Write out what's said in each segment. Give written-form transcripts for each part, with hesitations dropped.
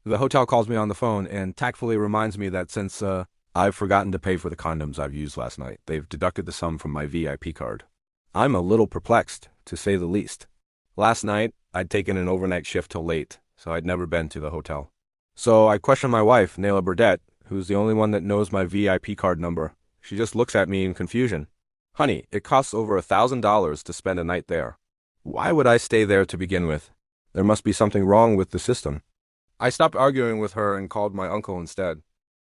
The hotel calls me on the phone and tactfully reminds me that since I've forgotten to pay for the condoms I've used last night, they've deducted the sum from my VIP card. I'm a little perplexed, to say the least. Last night, I'd taken an overnight shift till late, so I'd never been to the hotel. So I questioned my wife, Naila Burdett, who's the only one that knows my VIP card number. She just looks at me in confusion. Honey, it costs over $1,000 to spend a night there. Why would I stay there to begin with? There must be something wrong with the system. I stopped arguing with her and called my uncle instead.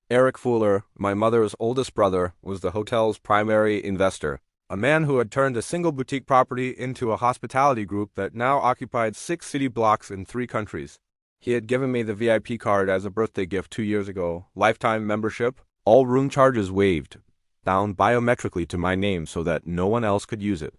Eric Fuller, my mother's oldest brother, was the hotel's primary investor, a man who had turned a single boutique property into a hospitality group that now occupied 6 city blocks in 3 countries. He had given me the VIP card as a birthday gift 2 years ago, lifetime membership, all room charges waived, bound biometrically to my name so that no one else could use it.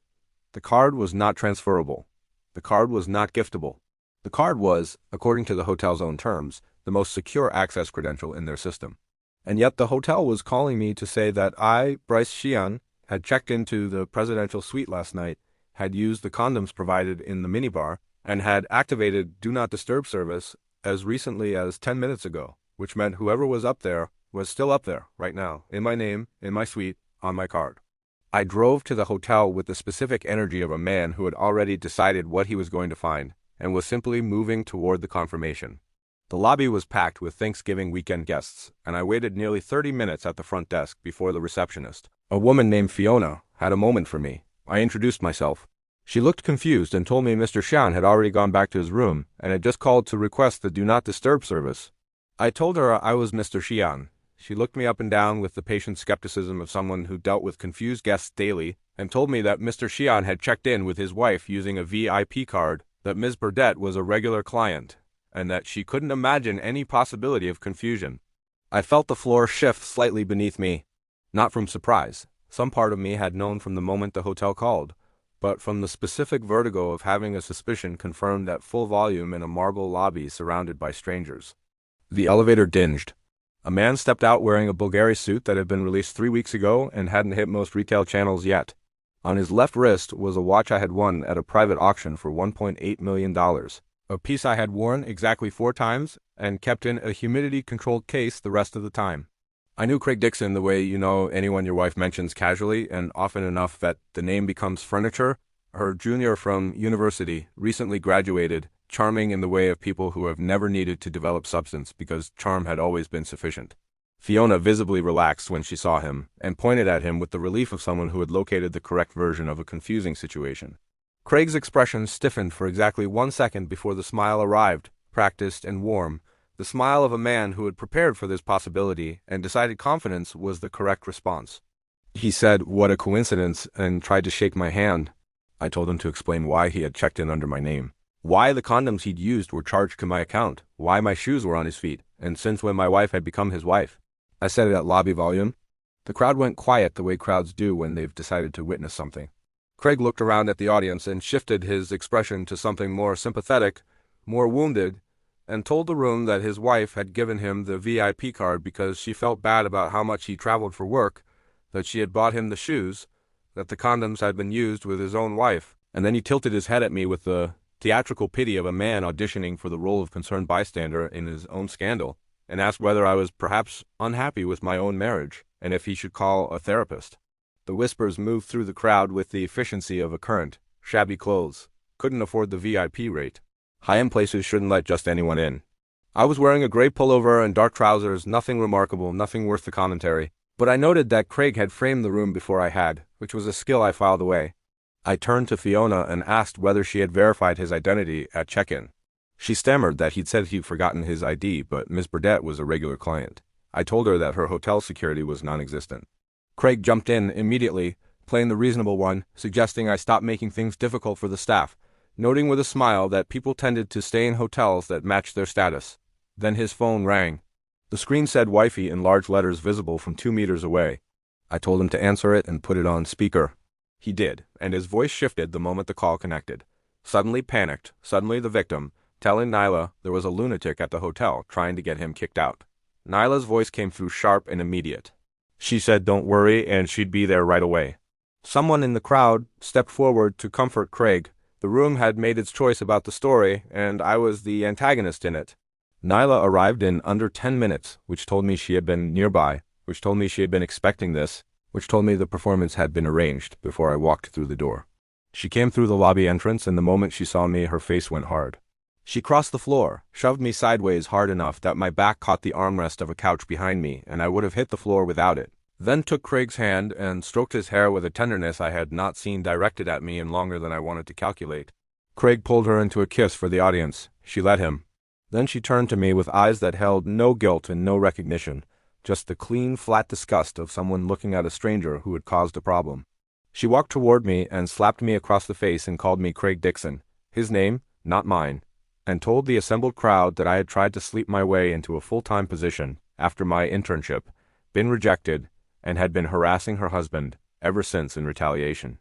The card was not transferable. The card was not giftable. The card was, according to the hotel's own terms, the most secure access credential in their system. And yet the hotel was calling me to say that I, Bryce Xian, had checked into the presidential suite last night, had used the condoms provided in the minibar, and had activated Do Not Disturb service as recently as 10 minutes ago, which meant whoever was up there was still up there right now, in my name, in my suite, on my card. I drove to the hotel with the specific energy of a man who had already decided what he was going to find, and was simply moving toward the confirmation. The lobby was packed with Thanksgiving weekend guests, and I waited nearly 30 minutes at the front desk before the receptionist, a woman named Fiona, had a moment for me. I introduced myself. She looked confused and told me Mr. Xian had already gone back to his room and had just called to request the Do Not Disturb service. I told her I was Mr. Xian. She looked me up and down with the patient skepticism of someone who dealt with confused guests daily and told me that Mr. Xian had checked in with his wife using a VIP card, that Ms. Burdett was a regular client, and that she couldn't imagine any possibility of confusion. I felt the floor shift slightly beneath me, not from surprise. Some part of me had known from the moment the hotel called, but from the specific vertigo of having a suspicion confirmed at full volume in a marble lobby surrounded by strangers. The elevator dinged. A man stepped out wearing a Bulgari suit that had been released 3 weeks ago and hadn't hit most retail channels yet. On his left wrist was a watch I had won at a private auction for $1.8 million, a piece I had worn exactly 4 times and kept in a humidity-controlled case the rest of the time. I knew Craig Dixon the way you know anyone your wife mentions casually and often enough that the name becomes furniture. Her junior from university, recently graduated, charming in the way of people who have never needed to develop substance because charm had always been sufficient. Fiona visibly relaxed when she saw him, and pointed at him with the relief of someone who had located the correct version of a confusing situation. Craig's expression stiffened for exactly 1 second before the smile arrived, practiced and warm, the smile of a man who had prepared for this possibility and decided confidence was the correct response. He said, "What a coincidence," and tried to shake my hand. I told him to explain why he had checked in under my name, why the condoms he'd used were charged to my account, why my shoes were on his feet, and since when my wife had become his wife. I said it at lobby volume. The crowd went quiet the way crowds do when they've decided to witness something. Craig looked around at the audience and shifted his expression to something more sympathetic, more wounded, and told the room that his wife had given him the VIP card because she felt bad about how much he traveled for work, that she had bought him the shoes, that the condoms had been used with his own wife, and then he tilted his head at me with the theatrical pity of a man auditioning for the role of concerned bystander in his own scandal, and asked whether I was perhaps unhappy with my own marriage, and if he should call a therapist. The whispers moved through the crowd with the efficiency of a current. Shabby clothes. Couldn't afford the VIP rate. High-end places shouldn't let just anyone in. I was wearing a gray pullover and dark trousers, nothing remarkable, nothing worth the commentary, but I noted that Craig had framed the room before I had, which was a skill I filed away. I turned to Fiona and asked whether she had verified his identity at check-in. She stammered that he'd said he'd forgotten his ID, but Miss Burdett was a regular client. I told her that her hotel security was non-existent. Craig jumped in immediately, playing the reasonable one, suggesting I stop making things difficult for the staff, noting with a smile that people tended to stay in hotels that matched their status. Then his phone rang. The screen said "Wifey" in large letters visible from 2 meters away. I told him to answer it and put it on speaker. He did, and his voice shifted the moment the call connected. Suddenly panicked, suddenly the victim, telling Nyla there was a lunatic at the hotel trying to get him kicked out. Nyla's voice came through sharp and immediate. She said don't worry and she'd be there right away. Someone in the crowd stepped forward to comfort Craig. The room had made its choice about the story, and I was the antagonist in it. Nyla arrived in under 10 minutes, which told me she had been nearby, which told me she had been expecting this, which told me the performance had been arranged before I walked through the door. She came through the lobby entrance, and the moment she saw me, her face went hard. She crossed the floor, shoved me sideways hard enough that my back caught the armrest of a couch behind me, and I would have hit the floor without it. Then took Craig's hand and stroked his hair with a tenderness I had not seen directed at me in longer than I wanted to calculate. Craig pulled her into a kiss for the audience. She let him. Then she turned to me with eyes that held no guilt and no recognition, just the clean, flat disgust of someone looking at a stranger who had caused a problem. She walked toward me and slapped me across the face and called me Craig Dixon, his name, not mine, and told the assembled crowd that I had tried to sleep my way into a full-time position after my internship, been rejected, and had been harassing her husband ever since in retaliation.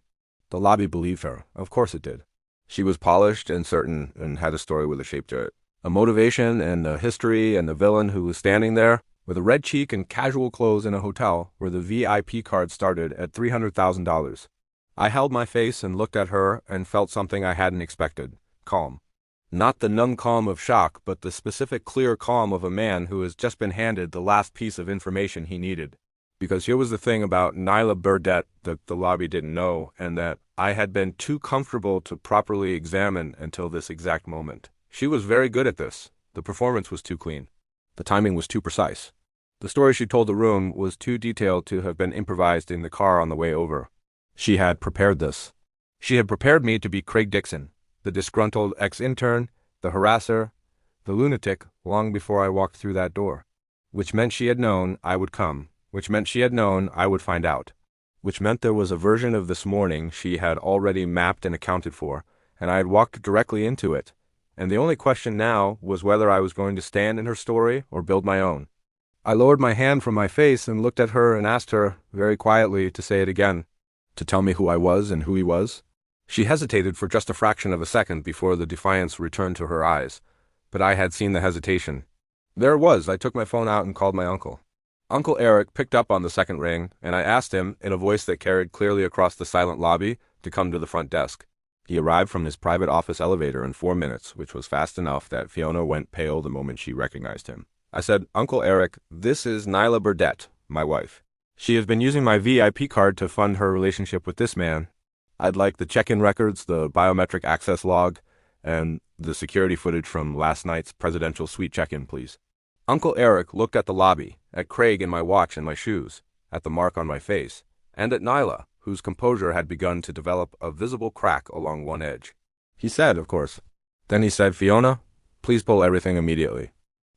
The lobby believed her. Of course it did. She was polished and certain and had a story with a shape to it. A motivation and a history, and the villain who was standing there with a red cheek and casual clothes in a hotel where the VIP card started at $300,000. I held my face and looked at her and felt something I hadn't expected. Calm. Not the numb calm of shock, but the specific clear calm of a man who has just been handed the last piece of information he needed. Because here was the thing about Nyla Burdett that the lobby didn't know, and that I had been too comfortable to properly examine until this exact moment. She was very good at this. The performance was too clean. The timing was too precise. The story she told the room was too detailed to have been improvised in the car on the way over. She had prepared this. She had prepared me to be Craig Dixon, the disgruntled ex-intern, the harasser, the lunatic, long before I walked through that door. Which meant she had known I would come. Which meant she had known I would find out. Which meant there was a version of this morning she had already mapped and accounted for, and I had walked directly into it. And the only question now was whether I was going to stand in her story or build my own. I lowered my hand from my face and looked at her and asked her, very quietly, to say it again, to tell me who I was and who he was. She hesitated for just a fraction of a second before the defiance returned to her eyes, but I had seen the hesitation. There it was. I took my phone out and called my uncle. Uncle Eric picked up on the second ring, and I asked him, in a voice that carried clearly across the silent lobby, to come to the front desk. He arrived from his private office elevator in 4 minutes, which was fast enough that Fiona went pale the moment she recognized him. I said, "Uncle Eric, this is Nyla Burdett, my wife. She has been using my VIP card to fund her relationship with this man. I'd like the check-in records, the biometric access log, and the security footage from last night's presidential suite check-in, please." Uncle Eric looked at the lobby, at Craig and my watch and my shoes, at the mark on my face, and at Nyla, whose composure had begun to develop a visible crack along one edge. He said, of course. Then he said, "Fiona, please pull everything immediately."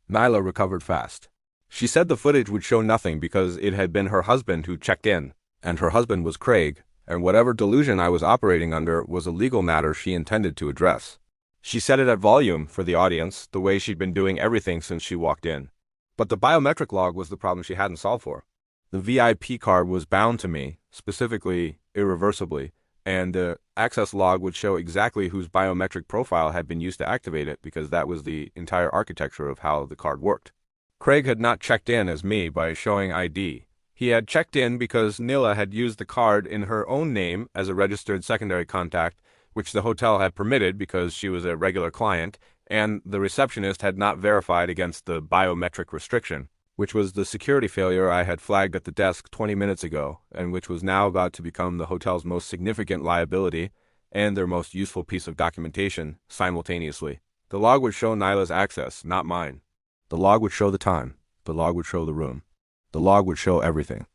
Nyla recovered fast. She said the footage would show nothing because it had been her husband who checked in, and her husband was Craig, and whatever delusion I was operating under was a legal matter she intended to address. She said it at volume for the audience, the way she'd been doing everything since she walked in. But the biometric log was the problem she hadn't solved for. The VIP card was bound to me, specifically, irreversibly, and the access log would show exactly whose biometric profile had been used to activate it because that was the entire architecture of how the card worked. Craig had not checked in as me by showing ID. He had checked in because Nyla had used the card in her own name as a registered secondary contact, which the hotel had permitted because she was a regular client, and the receptionist had not verified against the biometric restriction, which was the security failure I had flagged at the desk 20 minutes ago, and which was now about to become the hotel's most significant liability and their most useful piece of documentation simultaneously. The log would show Nyla's access, not mine. The log would show the time. The log would show the room. The log would show everything.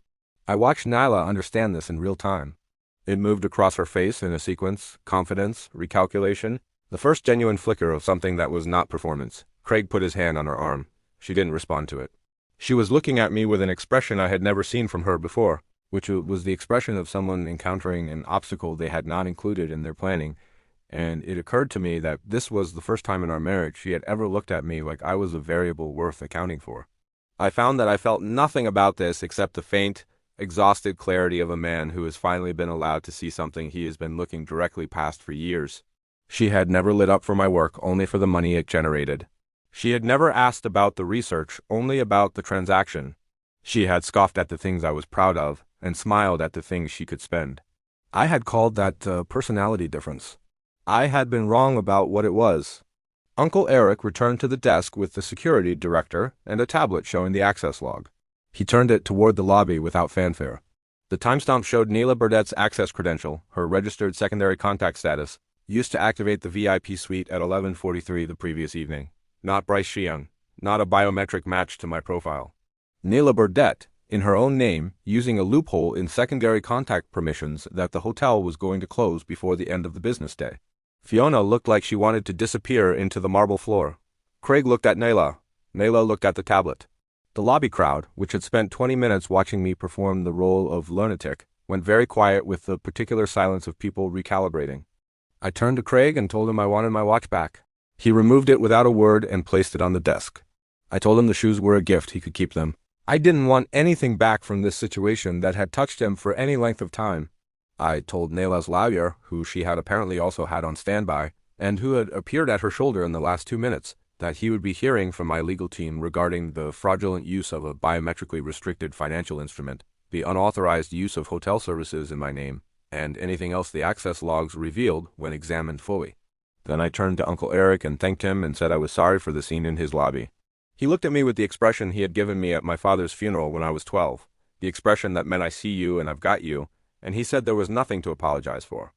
I watched Nyla understand this in real time. It moved across her face in a sequence, confidence, recalculation, the first genuine flicker of something that was not performance. Craig put his hand on her arm. She didn't respond to it. She was looking at me with an expression I had never seen from her before, which was the expression of someone encountering an obstacle they had not included in their planning, and it occurred to me that this was the first time in our marriage she had ever looked at me like I was a variable worth accounting for. I found that I felt nothing about this except the faint, exhausted clarity of a man who has finally been allowed to see something he has been looking directly past for years. She had never lit up for my work, only for the money it generated. She had never asked about the research, only about the transaction. She had scoffed at the things I was proud of, and smiled at the things she could spend. I had called that personality difference. I had been wrong about what it was. Uncle Eric returned to the desk with the security director and a tablet showing the access log. He turned it toward the lobby without fanfare. The timestamp showed Neela Burdett's access credential, her registered secondary contact status, used to activate the VIP suite at 11:43 the previous evening. Not Bryce Sheehan, not a biometric match to my profile. Neela Burdett, in her own name, using a loophole in secondary contact permissions that the hotel was going to close before the end of the business day. Fiona looked like she wanted to disappear into the marble floor. Craig looked at Neela. Neela looked at the tablet. The lobby crowd, which had spent 20 minutes watching me perform the role of lunatic, went very quiet with the particular silence of people recalibrating. I turned to Craig and told him I wanted my watch back. He removed it without a word and placed it on the desk. I told him the shoes were a gift, he could keep them. I didn't want anything back from this situation that had touched him for any length of time. I told Neela's lawyer, who she had apparently also had on standby, and who had appeared at her shoulder in the last 2 minutes, that he would be hearing from my legal team regarding the fraudulent use of a biometrically restricted financial instrument, the unauthorized use of hotel services in my name, and anything else the access logs revealed when examined fully. Then I turned to Uncle Eric and thanked him and said I was sorry for the scene in his lobby. He looked at me with the expression he had given me at my father's funeral when I was 12, the expression that meant I see you and I've got you, and he said there was nothing to apologize for.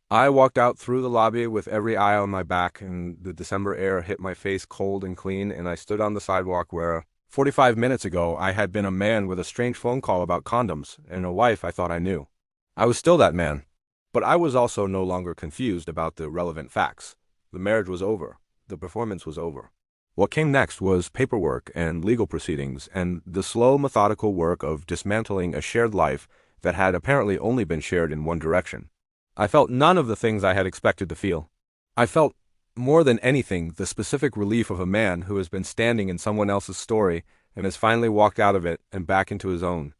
I walked out through the lobby with every eye on my back, and the December air hit my face cold and clean, and I stood on the sidewalk where, 45 minutes ago, I had been a man with a strange phone call about condoms and a wife I thought I knew. I was still that man, but I was also no longer confused about the relevant facts. The marriage was over. The performance was over. What came next was paperwork and legal proceedings and the slow, methodical work of dismantling a shared life that had apparently only been shared in one direction. I felt none of the things I had expected to feel. I felt, more than anything, the specific relief of a man who has been standing in someone else's story and has finally walked out of it and back into his own.